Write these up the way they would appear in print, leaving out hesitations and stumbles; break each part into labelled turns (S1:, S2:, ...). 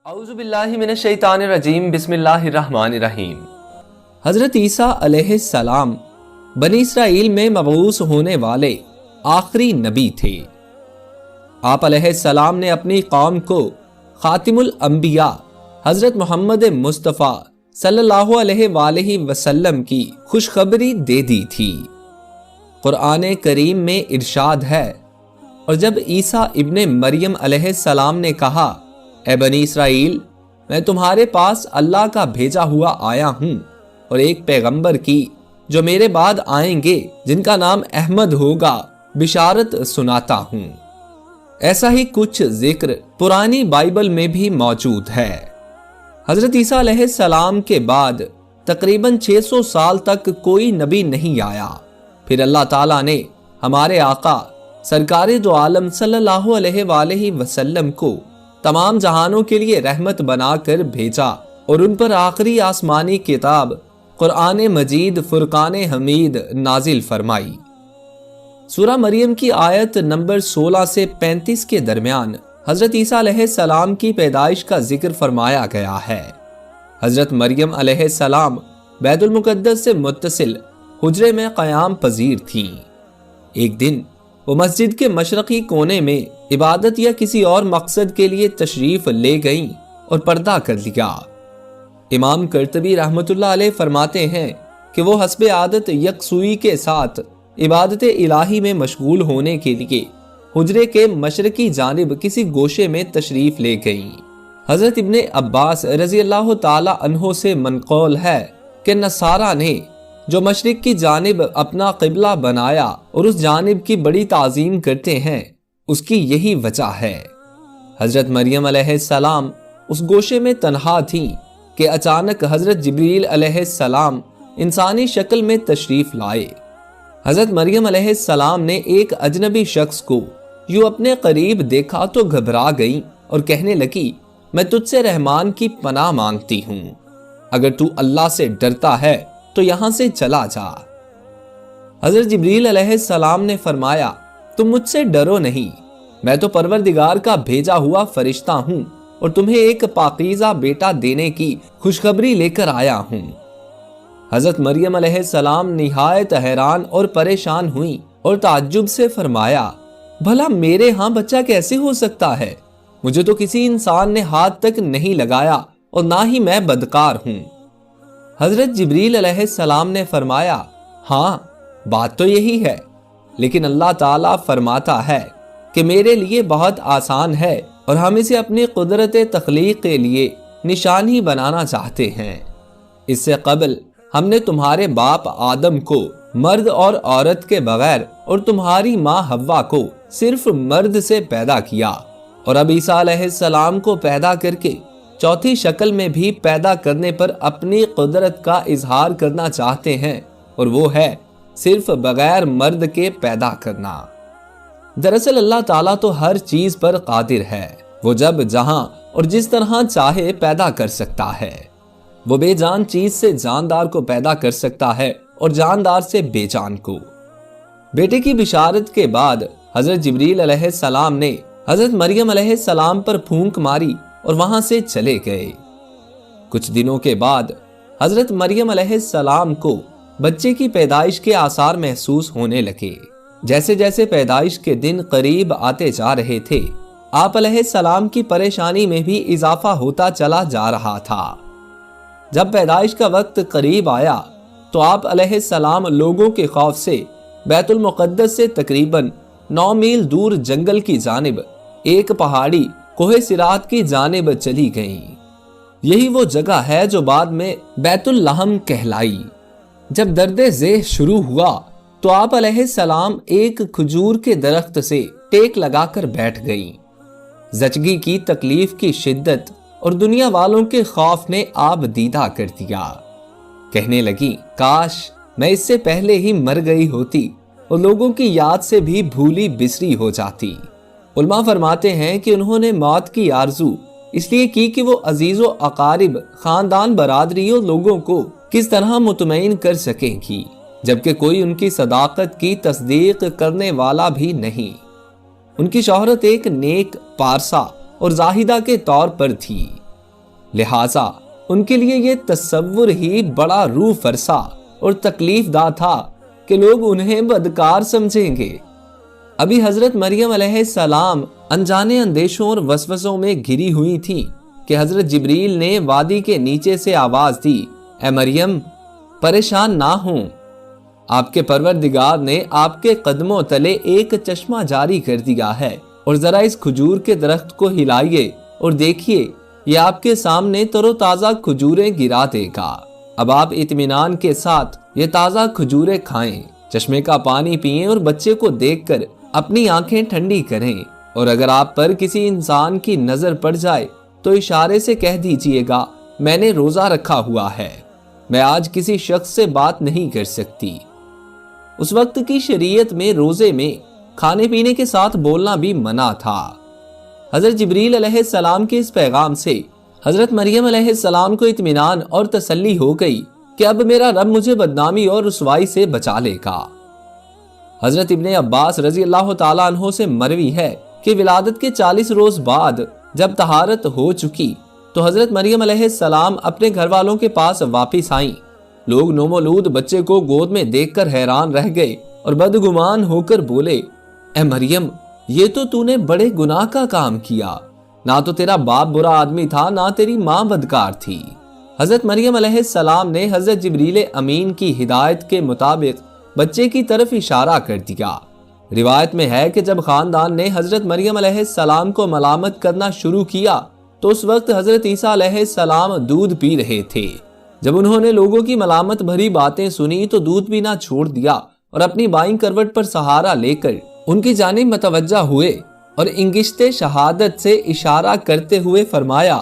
S1: اعوذ باللہ من الشیطان الرجیم بسم اللہ الرحمن الرحیم۔ حضرت عیسیٰ علیہ السلام بنی اسرائیل میں مبعوث ہونے والے آخری نبی تھے۔ آپ علیہ السلام نے اپنی قوم کو خاتم الانبیاء حضرت محمد مصطفیٰ صلی اللہ علیہ وآلہ وسلم کی خوشخبری دے دی تھی۔ قرآن کریم میں ارشاد ہے، اور جب عیسیٰ ابن مریم علیہ السلام نے کہا، اے بنی اسرائیل، میں تمہارے پاس اللہ کا بھیجا ہوا آیا ہوں اور ایک پیغمبر کی جو میرے بعد آئیں گے جن کا نام احمد ہوگا بشارت سناتا ہوں۔ ایسا ہی کچھ ذکر پرانی بائبل میں بھی موجود ہے۔ حضرت عیسیٰ علیہ السلام کے بعد تقریباً 600 سال تک کوئی نبی نہیں آیا۔ پھر اللہ تعالیٰ نے ہمارے آقا سرکار دو عالم صلی اللہ علیہ وآلہ وسلم کو تمام جہانوں کے لیے رحمت بنا کر بھیجا اور ان پر آخری آسمانی کتاب قرآن مجید فرقان حمید نازل فرمائی۔ سورہ مریم کی آیت نمبر 16 سے 35 کے درمیان حضرت عیسیٰ علیہ السلام کی پیدائش کا ذکر فرمایا گیا ہے۔ حضرت مریم علیہ السلام بیت المقدس سے متصل حجرے میں قیام پذیر تھیں۔ ایک دن وہ مسجد کے مشرقی کونے میں عبادت یا کسی اور مقصد کے لیے تشریف لے گئیں اور پردہ کر لیا۔ امام قرطبی رحمۃ اللہ علیہ فرماتے ہیں کہ وہ حسب عادت یکسوئی کے ساتھ عبادت الہی میں مشغول ہونے کے لیے حجرے کے مشرقی جانب کسی گوشے میں تشریف لے گئیں۔ حضرت ابن عباس رضی اللہ تعالی عنہ سے منقول ہے کہ نصارہ نے جو مشرق کی جانب اپنا قبلہ بنایا اور اس جانب کی بڑی تعظیم کرتے ہیں، اس کی یہی وجہ ہے۔ حضرت مریم علیہ السلام اس گوشے میں تنہا تھیں کہ اچانک حضرت جبریل علیہ السلام انسانی شکل میں تشریف لائے۔ حضرت مریم علیہ السلام نے ایک اجنبی شخص کو یوں اپنے قریب دیکھا تو گھبرا گئیں اور کہنے لگی، میں تجھ سے رحمان کی پناہ مانگتی ہوں، اگر تو اللہ سے ڈرتا ہے تو یہاں سے چلا جا۔ حضرت جبریل علیہ السلام نے فرمایا، تم مجھ سے ڈرو نہیں، میں تو پروردگار کا بھیجا ہوا فرشتہ ہوں اور تمہیں ایک پاکیزہ بیٹا دینے کی خوشخبری لے کر آیا ہوں۔ حضرت مریم علیہ السلام نہایت حیران اور پریشان ہوئیں اور تعجب سے فرمایا، بھلا میرے ہاں بچہ کیسے ہو سکتا ہے؟ مجھے تو کسی انسان نے ہاتھ تک نہیں لگایا اور نہ ہی میں بدکار ہوں۔ حضرت جبریل علیہ السلام نے فرمایا، ہاں بات تو یہی ہے، لیکن اللہ تعالیٰ فرماتا ہے کہ میرے لیے بہت آسان ہے اور ہم اسے اپنی قدرت تخلیق کے لیے نشانی بنانا چاہتے ہیں۔ اس سے قبل ہم نے تمہارے باپ آدم کو مرد اور عورت کے بغیر اور تمہاری ماں حوا کو صرف مرد سے پیدا کیا، اور اب عیسیٰ علیہ السلام کو پیدا کر کے چوتھی شکل میں بھی پیدا کرنے پر اپنی قدرت کا اظہار کرنا چاہتے ہیں، اور وہ ہے صرف بغیر مرد کے پیدا کرنا۔ دراصل اللہ تعالیٰ تو ہر چیز پر قادر ہے، وہ جب جہاں اور جس طرح چاہے پیدا کر سکتا ہے۔ وہ بے جان چیز سے جاندار کو پیدا کر سکتا ہے اور جاندار سے بے جان کو۔ بیٹے کی بشارت کے بعد حضرت جبریل علیہ السلام نے حضرت مریم علیہ السلام پر پھونک ماری اور وہاں سے چلے گئے۔ کچھ دنوں کے بعد حضرت مریم علیہ السلام کو بچے کی پیدائش کے آثار محسوس ہونے لگے۔ جیسے جیسے پیدائش کے دن قریب آتے جا رہے تھے، آپ علیہ السلام کی پریشانی میں بھی اضافہ ہوتا چلا جا رہا تھا۔ جب پیدائش کا وقت قریب آیا تو آپ علیہ السلام لوگوں کے خوف سے بیت المقدس سے تقریباً 9 میل دور جنگل کی جانب ایک پہاڑی کوہ صراط کی جانب چلی گئیں۔ یہی وہ جگہ ہے جو بعد میں بیت اللحم کہلائی۔ جب درد ذیل شروع ہوا تو آپ علیہ السلام ایک کھجور کے درخت سے ٹیک لگا کر بیٹھ گئیں۔ زچگی کی تکلیف کی شدت اور دنیا والوں کے خوف نے آپ دیدہ کر دیا۔ کہنے لگی، کاش میں اس سے پہلے ہی مر گئی ہوتی اور لوگوں کی یاد سے بھی بھولی بسری ہو جاتی۔ علماء فرماتے ہیں کہ انہوں نے موت کی آرزو اس لیے کی کہ وہ عزیز و اقارب، خاندان، برادری اور لوگوں کو کس طرح مطمئن کر سکیں گی، جبکہ کوئی ان کی صداقت کی تصدیق کرنے والا بھی نہیں۔ ان کی شہرت ایک نیک، پارسا اور زاہدہ کے طور پر تھی۔ لہٰذا ان کے لیے یہ تصور ہی بڑا روح فرسا اور تکلیف دہ تھا کہ لوگ انہیں بدکار سمجھیں گے۔ ابھی حضرت مریم علیہ السلام انجانے اندیشوں اور وسوسوں میں گھری ہوئی تھیں کہ حضرت جبریل نے وادی کے نیچے سے آواز دی، اے مریم پریشان نہ ہوں، آپ کے پروردگار نے آپ کے قدموں تلے ایک چشمہ جاری کر دیا ہے، اور ذرا اس کھجور کے درخت کو ہلائیے اور دیکھیے یہ آپ کے سامنے تر و تازہ کھجوریں گرا دے گا۔ اب آپ اطمینان کے ساتھ یہ تازہ کھجوریں کھائیں، چشمے کا پانی پئیں اور بچے کو دیکھ کر اپنی آنکھیں ٹھنڈی کریں، اور اگر آپ پر کسی انسان کی نظر پڑ جائے تو اشارے سے کہہ دیجئے گا میں نے روزہ رکھا ہوا ہے، میں آج کسی شخص سے بات نہیں کر سکتی۔ اس وقت کی شریعت میں روزے میں کھانے پینے کے ساتھ بولنا بھی منع تھا۔ حضرت جبریل علیہ السلام کے اس پیغام سے حضرت مریم علیہ السلام کو اطمینان اور تسلی ہو گئی کہ اب میرا رب مجھے بدنامی اور رسوائی سے بچا لے گا۔ حضرت ابن عباس رضی اللہ تعالیٰ عنہ سے مروی ہے کہ ولادت کے 40 روز بعد جب طہارت ہو چکی تو حضرت مریم علیہ السلام اپنے گھر والوں کے پاس واپس آئیں۔ لوگ نومولود بچے کو گود میں دیکھ کر حیران رہ گئے اور بدگمان ہو کر بولے، اے مریم یہ تو نے بڑے گناہ کا کام کیا، نہ تو تیرا باپ برا آدمی تھا نہ تیری ماں بدکار تھی۔ حضرت مریم علیہ السلام نے حضرت جبریل امین کی ہدایت کے مطابق بچے کی طرف اشارہ کر دیا۔ روایت میں ہے کہ جب خاندان نے حضرت مریم علیہ السلام کو ملامت کرنا شروع کیا تو اس وقت حضرت عیسیٰ علیہ السلام دودھ پی رہے تھے۔ جب انہوں نے لوگوں کی ملامت بھری باتیں سنی تو دودھ پینا چھوڑ دیا اور اپنی بائیں کروٹ پر سہارا لے کر ان کی جانب متوجہ ہوئے اور انگشت شہادت سے اشارہ کرتے ہوئے فرمایا،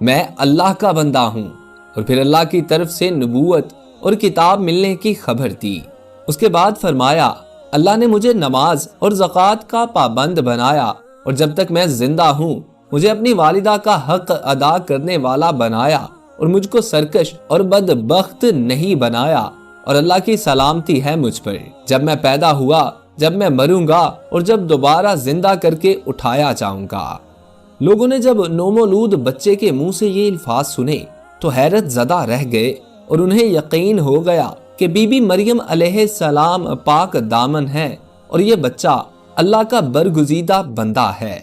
S1: میں اللہ کا بندہ ہوں، اور پھر اللہ کی طرف سے نبوت اور کتاب ملنے کی خبر دی۔ اس کے بعد فرمایا، اللہ نے مجھے نماز اور زکوٰۃ کا پابند بنایا، اور جب تک میں زندہ ہوں مجھے اپنی والدہ کا حق ادا کرنے والا بنایا، اور مجھ کو سرکش اور بدبخت نہیں بنایا، اور اللہ کی سلامتی ہے مجھ پر، جب میں پیدا ہوا، جب میں مروں گا اور جب دوبارہ زندہ کر کے اٹھایا جاؤں گا۔ لوگوں نے جب نومولود بچے کے منہ سے یہ الفاظ سنے تو حیرت زدہ رہ گئے، اور انہیں یقین ہو گیا کہ بی بی مریم علیہ السلام پاک دامن ہے اور یہ بچہ اللہ کا برگزیدہ بندہ ہے۔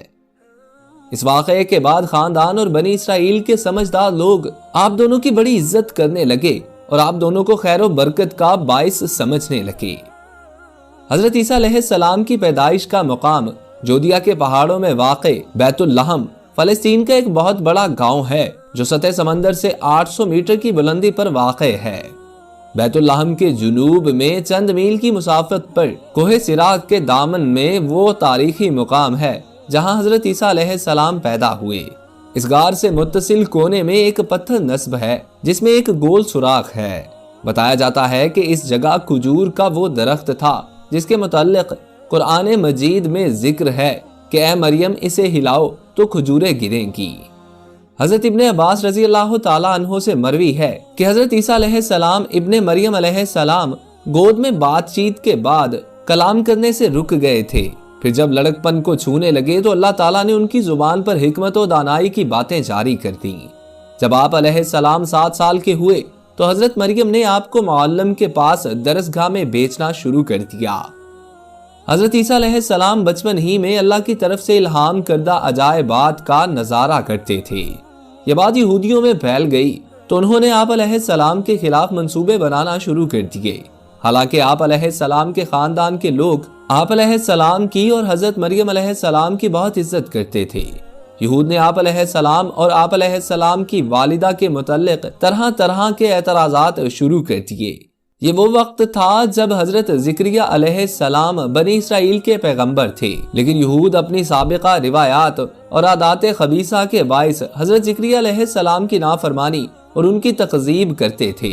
S1: اس واقعے کے بعد خاندان اور بنی اسرائیل کے سمجھدار لوگ آپ دونوں کی بڑی عزت کرنے لگے اور آپ دونوں کو خیر و برکت کا باعث سمجھنے لگے۔ حضرت عیسیٰ علیہ السلام کی پیدائش کا مقام جودیا کے پہاڑوں میں واقع بیت اللحم فلسطین کا ایک بہت بڑا گاؤں ہے جو سطح سمندر سے 800 میٹر کی بلندی پر واقع ہے۔ بیت اللحم کے جنوب میں چند میل کی مسافت پر کوہ سراغ کے دامن میں وہ تاریخی مقام ہے جہاں حضرت عیسیٰ علیہ السلام پیدا ہوئے۔ اس غار سے متصل کونے میں ایک پتھر نصب ہے جس میں ایک گول سوراخ ہے۔ بتایا جاتا ہے کہ اس جگہ کھجور کا وہ درخت تھا جس کے متعلق قرآن مجید میں ذکر ہے کہ اے مریم اسے ہلاؤ تو کھجوریں گریں گی۔ حضرت ابن عباس رضی اللہ تعالیٰ عنہ سے مروی ہے کہ حضرت عیسیٰ علیہ السلام ابن مریم علیہ السلام گود میں بات چیت کے بعد کلام کرنے سے رک گئے تھے، پھر جب لڑکپن کو چھونے لگے تو اللہ تعالیٰ نے ان کی زبان پر حکمت و دانائی کی باتیں جاری کر دیں۔ جب آپ علیہ السلام 7 سال کے ہوئے تو حضرت مریم نے آپ کو معلم کے پاس درسگاہ میں بیچنا شروع کر دیا۔ حضرت عیسیٰ علیہ السلام بچپن ہی میں اللہ کی طرف سے الہام کردہ عجائبات کا نظارہ کرتے تھے۔ یہ بات یہودیوں میں پھیل گئی تو انہوں نے آپ علیہ السلام کے خلاف منصوبے بنانا شروع کر دیے۔ حالانکہ آپ علیہ السلام کے خاندان کے لوگ آپ علیہ السلام کی اور حضرت مریم علیہ السلام کی بہت عزت کرتے تھے۔ یہود نے آپ علیہ السلام اور آپ علیہ السلام کی والدہ کے متعلق طرح طرح کے اعتراضات شروع کر دیے۔ یہ وہ وقت تھا جب حضرت زکریا علیہ السلام بنی اسرائیل کے پیغمبر تھے، لیکن یہود اپنی سابقہ روایات اور عادات خبیثہ کے باعث حضرت زکریا علیہ السلام کی نافرمانی اور ان کی تکذیب کرتے تھے۔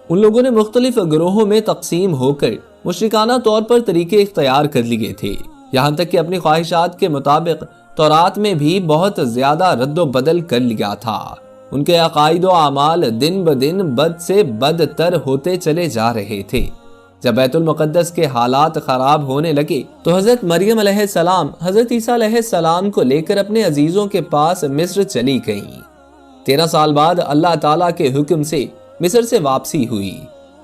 S1: ان لوگوں نے مختلف گروہوں میں تقسیم ہو کر مشرکانہ طور پر طریقے اختیار کر لیے تھے، یہاں تک کہ اپنی خواہشات کے مطابق تورات میں بھی بہت زیادہ رد و بدل کر لیا تھا۔ ان کے عقائد و اعمال دن بدن بد سے بدتر ہوتے چلے جا رہے تھے۔ جب بیت المقدس کے حالات خراب ہونے لگے تو حضرت مریم علیہ السلام حضرت عیسیٰ علیہ السلام کو لے کر اپنے عزیزوں کے پاس مصر چلی گئیں۔ 13 سال بعد اللہ تعالیٰ کے حکم سے مصر سے واپسی ہوئی۔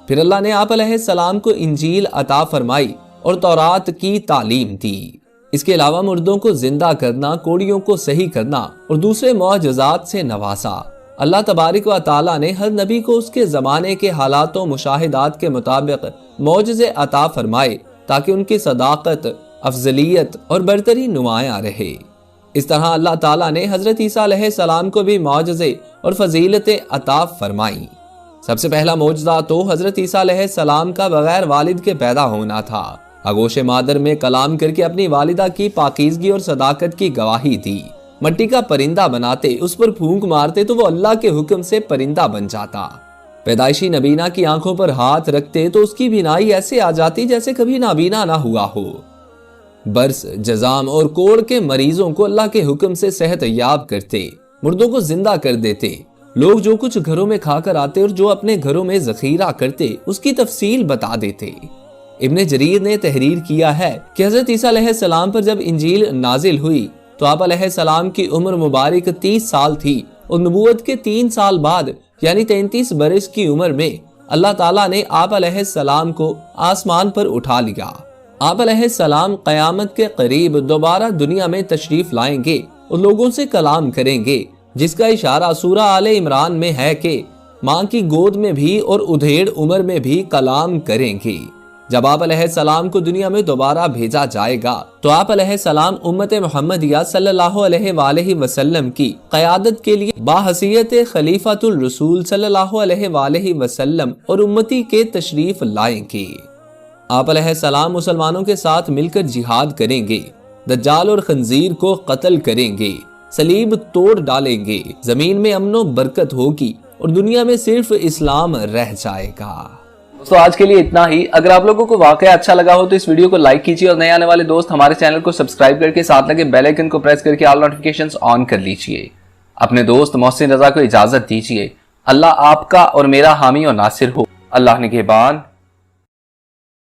S1: پھر اللہ نے آپ علیہ السلام کو انجیل عطا فرمائی اور تورات کی تعلیم دی۔ اس کے علاوہ مردوں کو زندہ کرنا، کوڑیوں کو صحیح کرنا اور دوسرے معجزات سے نوازا۔ اللہ تبارک و تعالیٰ نے ہر نبی کو اس کے زمانے کے حالات و مشاہدات کے مطابق معجزے عطا فرمائے تاکہ ان کی صداقت، افضلیت اور برتری نمایاں رہے۔ اس طرح اللہ تعالیٰ نے حضرت عیسیٰ علیہ السلام کو بھی معجزے اور فضیلتیں عطا فرمائیں۔ سب سے پہلا معجزہ تو حضرت عیسیٰ علیہ السلام کا بغیر والد کے پیدا ہونا تھا۔ آغوش مادر میں کلام کر کے اپنی والدہ کی پاکیزگی اور صداقت کی گواہی دی۔ مٹی کا پرندہ بناتے، اس پر پھونک مارتے تو وہ اللہ کے حکم سے پرندہ بن جاتا۔ پیدائشی نبینہ کی آنکھوں پر ہاتھ رکھتے تو اس کی بینائی ایسے آ جاتی جیسے کبھی نابینا نہ ہوا ہو۔ برس، جزام اور کوڑ کے مریضوں کو اللہ کے حکم سے صحت یاب کرتے، مردوں کو زندہ کر دیتے۔ لوگ جو کچھ گھروں میں کھا کر آتے اور جو اپنے گھروں میں ذخیرہ کرتے اس کی تفصیل بتا دیتے۔ ابن جریر نے تحریر کیا ہے کہ حضرت عیسیٰ علیہ السلام پر جب انجیل نازل ہوئی تو آپ علیہ السلام کی عمر مبارک 30 سال تھی اور نبوت کے 3 سال بعد یعنی 33 برس کی عمر میں اللہ تعالیٰ نے آپ علیہ السلام کو آسمان پر اٹھا لیا۔ آپ علیہ السلام قیامت کے قریب دوبارہ دنیا میں تشریف لائیں گے اور لوگوں سے کلام کریں گے، جس کا اشارہ سورہ آل عمران میں ہے کہ ماں کی گود میں بھی اور ادھیڑ عمر میں بھی کلام کریں گے۔ جب آپ علیہ السلام کو دنیا میں دوبارہ بھیجا جائے گا تو آپ علیہ السلام امت محمدیہ صلی اللہ علیہ وآلہ وسلم کی قیادت کے لیے باحثیت خلیفۃ الرسول صلی اللہ علیہ وآلہ وسلم اور امتی کے تشریف لائیں گے۔ آپ علیہ السلام مسلمانوں کے ساتھ مل کر جہاد کریں گے، دجال اور خنزیر کو قتل کریں گے، صلیب توڑ ڈالیں گے، زمین میں امن و برکت ہوگی اور دنیا میں صرف اسلام رہ جائے گا۔
S2: تو آج کے لیے اتنا ہی۔ اگر آپ لوگوں کو واقعہ اچھا لگا ہو تو اس ویڈیو کو لائک کیجیے اور نئے آنے والے دوست ہمارے چینل کو سبسکرائب کر کے ساتھ لگے بیل آئیکن کو پریس کر کے آل نوٹیفیکیشنز آن کر لیجیے۔ اپنے دوست محسن رضا کو اجازت دیجیے۔ اللہ آپ کا اور میرا حامی اور ناصر ہو۔ اللہ نگہبان۔